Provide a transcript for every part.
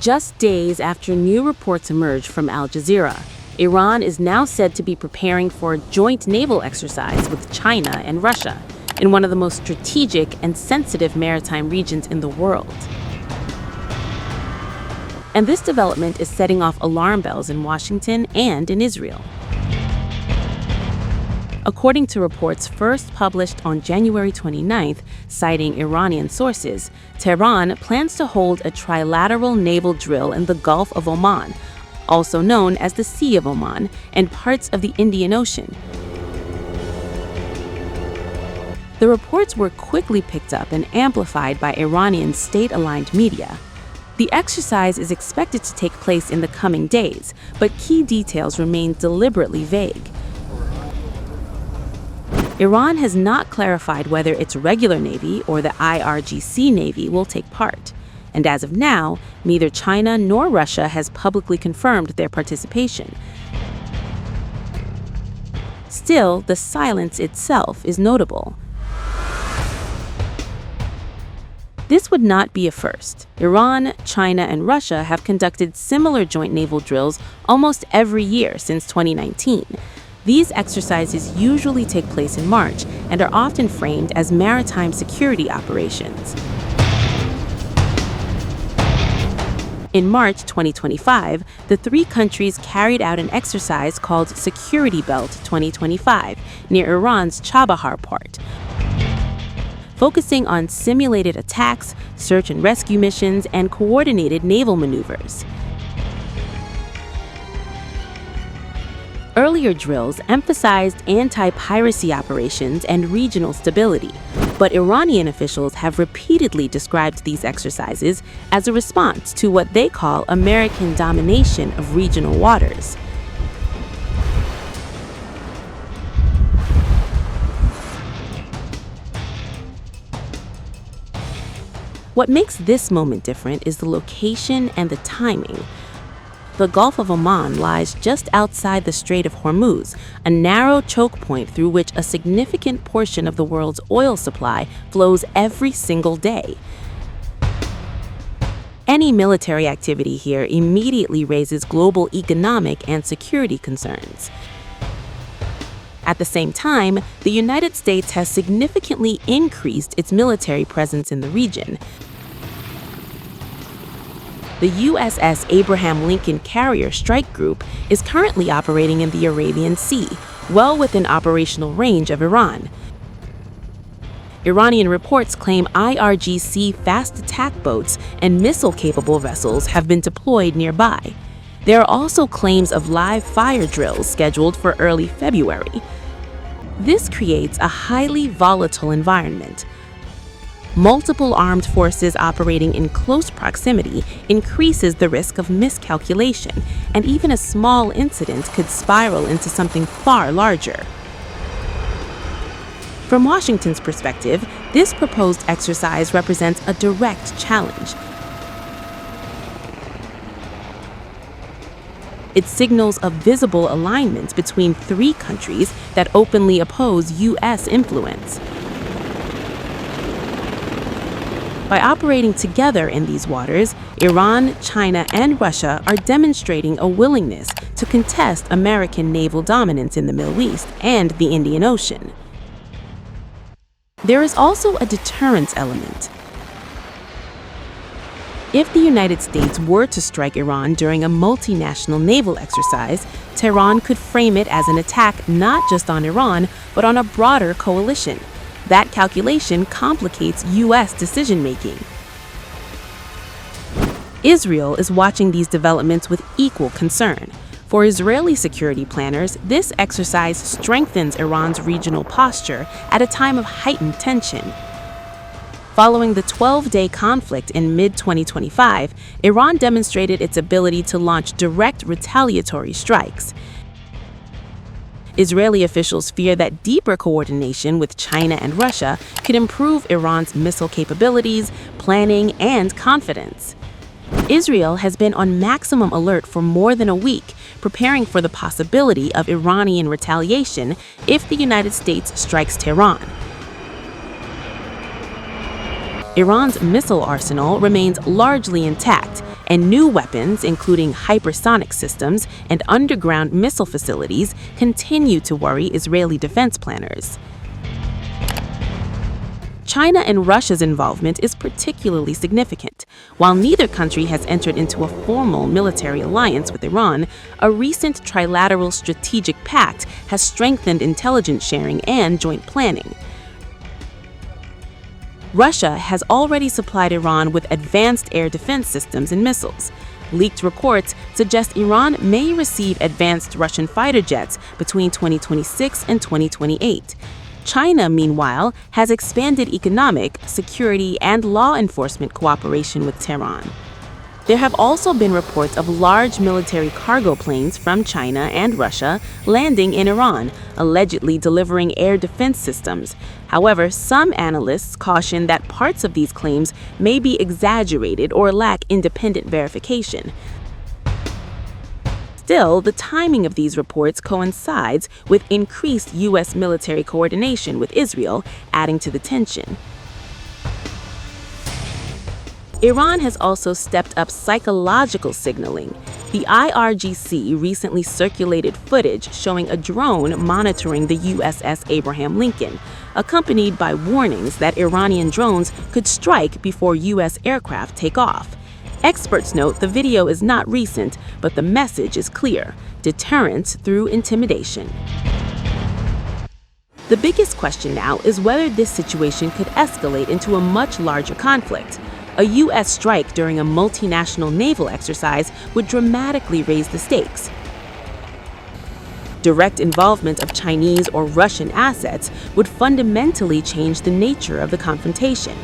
Just days after new reports emerged from Al Jazeera, Iran is now said to be preparing for a joint naval exercise with China and Russia in one of the most strategic and sensitive maritime regions in the world. And this development is setting off alarm bells in Washington and in Israel. According to reports first published on January 29th, citing Iranian sources, Tehran plans to hold a trilateral naval drill in the Gulf of Oman, also known as the Sea of Oman, and parts of the Indian Ocean. The reports were quickly picked up and amplified by Iranian state-aligned media. The exercise is expected to take place in the coming days, but key details remain deliberately vague. Iran has not clarified whether its regular Navy or the IRGC Navy will take part, and as of now, neither China nor Russia has publicly confirmed their participation. Still, the silence itself is notable. This would not be a first. Iran, China, and Russia have conducted similar joint naval drills almost every year since 2019. These exercises usually take place in March and are often framed as maritime security operations. In March 2025, the three countries carried out an exercise called Security Belt 2025 near Iran's Chabahar port, focusing on simulated attacks, search and rescue missions, and coordinated naval maneuvers. Earlier drills emphasized anti-piracy operations and regional stability, but Iranian officials have repeatedly described these exercises as a response to what they call American domination of regional waters. What makes this moment different is the location and the timing. The Gulf of Oman lies just outside the Strait of Hormuz, a narrow choke point through which a significant portion of the world's oil supply flows every single day. Any military activity here immediately raises global economic and security concerns. At the same time, the United States has significantly increased its military presence in the region. The USS Abraham Lincoln carrier strike group is currently operating in the Arabian Sea, well within operational range of Iran. Iranian reports claim IRGC fast attack boats and missile-capable vessels have been deployed nearby. There are also claims of live fire drills scheduled for early February. This creates a highly volatile environment. Multiple armed forces operating in close proximity increases the risk of miscalculation, and even a small incident could spiral into something far larger. From Washington's perspective, this proposed exercise represents a direct challenge. It signals a visible alignment between three countries that openly oppose U.S. influence. By operating together in these waters, Iran, China, and Russia are demonstrating a willingness to contest American naval dominance in the Middle East and the Indian Ocean. There is also a deterrence element. If the United States were to strike Iran during a multinational naval exercise, Tehran could frame it as an attack not just on Iran, but on a broader coalition. That calculation complicates U.S. decision-making. Israel is watching these developments with equal concern. For Israeli security planners, this exercise strengthens Iran's regional posture at a time of heightened tension. Following the 12-day conflict in mid-2025, Iran demonstrated its ability to launch direct retaliatory strikes. Israeli officials fear that deeper coordination with China and Russia could improve Iran's missile capabilities, planning, and confidence. Israel has been on maximum alert for more than a week, preparing for the possibility of Iranian retaliation if the United States strikes Tehran. Iran's missile arsenal remains largely intact, and new weapons, including hypersonic systems and underground missile facilities, continue to worry Israeli defense planners. China and Russia's involvement is particularly significant. While neither country has entered into a formal military alliance with Iran, a recent trilateral strategic pact has strengthened intelligence sharing and joint planning. Russia has already supplied Iran with advanced air defense systems and missiles. Leaked reports suggest Iran may receive advanced Russian fighter jets between 2026 and 2028. China, meanwhile, has expanded economic, security, and law enforcement cooperation with Tehran. There have also been reports of large military cargo planes from China and Russia landing in Iran, allegedly delivering air defense systems. However, some analysts caution that parts of these claims may be exaggerated or lack independent verification. Still, the timing of these reports coincides with increased U.S. military coordination with Israel, adding to the tension. Iran has also stepped up psychological signaling. The IRGC recently circulated footage showing a drone monitoring the USS Abraham Lincoln, accompanied by warnings that Iranian drones could strike before U.S. aircraft take off. Experts note the video is not recent, but the message is clear: deterrence through intimidation. The biggest question now is whether this situation could escalate into a much larger conflict. A U.S. strike during a multinational naval exercise would dramatically raise the stakes. Direct involvement of Chinese or Russian assets would fundamentally change the nature of the confrontation.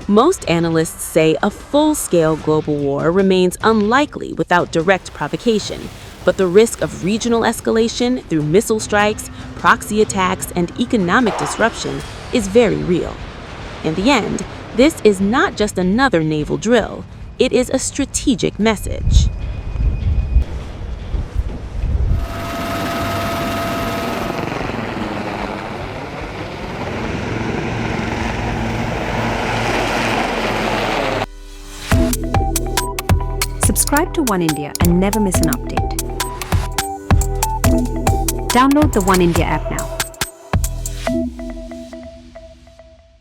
Most analysts say a full-scale global war remains unlikely without direct provocation, but the risk of regional escalation through missile strikes, proxy attacks, and economic disruption is very real. In the end, this is not just another naval drill, it is a strategic message. Subscribe to One India and never miss an update. Download the One India app now.